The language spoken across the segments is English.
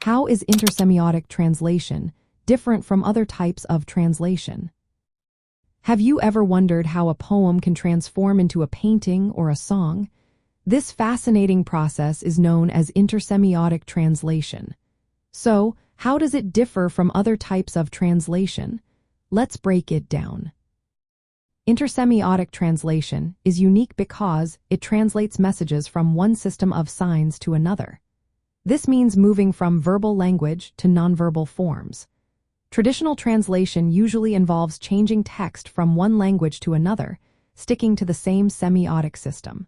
How is intersemiotic translation different from other types of translation? Have you ever wondered how a poem can transform into a painting or a song? This fascinating process is known as intersemiotic translation. So, how does it differ from other types of translation? Let's break it down. Intersemiotic translation is unique because it translates messages from one system of signs to another. This means moving from verbal language to nonverbal forms. Traditional translation usually involves changing text from one language to another, sticking to the same semiotic system.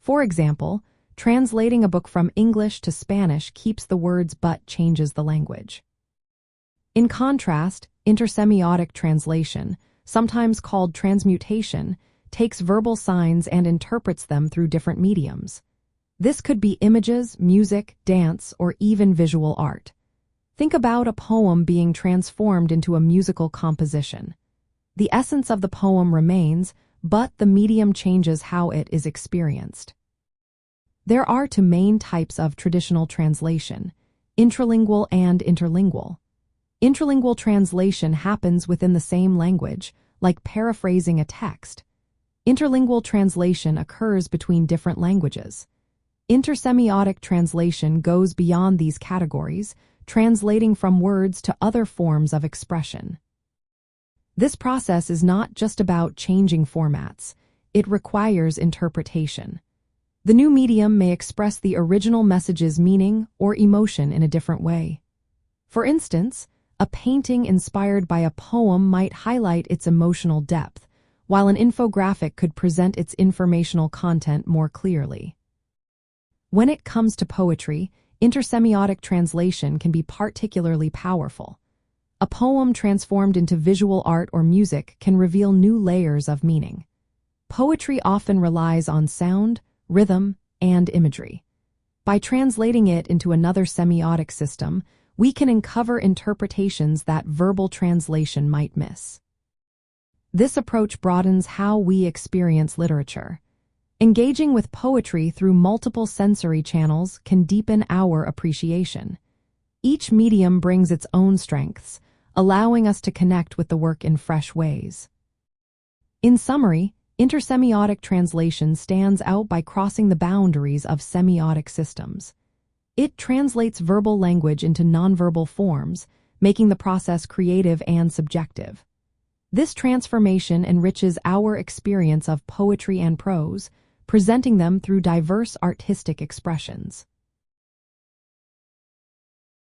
For example, translating a book from English to Spanish keeps the words but changes the language. In contrast, intersemiotic translation, sometimes called transmutation, takes verbal signs and interprets them through different mediums. This could be images, music, dance, or even visual art. Think about a poem being transformed into a musical composition. The essence of the poem remains, but the medium changes how it is experienced. There are two main types of traditional translation: intralingual and interlingual. Intralingual translation happens within the same language, like paraphrasing a text. Interlingual translation occurs between different languages. Intersemiotic translation goes beyond these categories, translating from words to other forms of expression. This process is not just about changing formats, it requires interpretation. The new medium may express the original message's meaning or emotion in a different way. For instance, a painting inspired by a poem might highlight its emotional depth, while an infographic could present its informational content more clearly. When it comes to poetry, intersemiotic translation can be particularly powerful. A poem transformed into visual art or music can reveal new layers of meaning. Poetry often relies on sound, rhythm, and imagery. By translating it into another semiotic system, we can uncover interpretations that verbal translation might miss. This approach broadens how we experience literature. Engaging with poetry through multiple sensory channels can deepen our appreciation. Each medium brings its own strengths, allowing us to connect with the work in fresh ways. In summary, intersemiotic translation stands out by crossing the boundaries of semiotic systems. It translates verbal language into nonverbal forms, making the process creative and subjective. This transformation enriches our experience of poetry and prose, presenting them through diverse artistic expressions.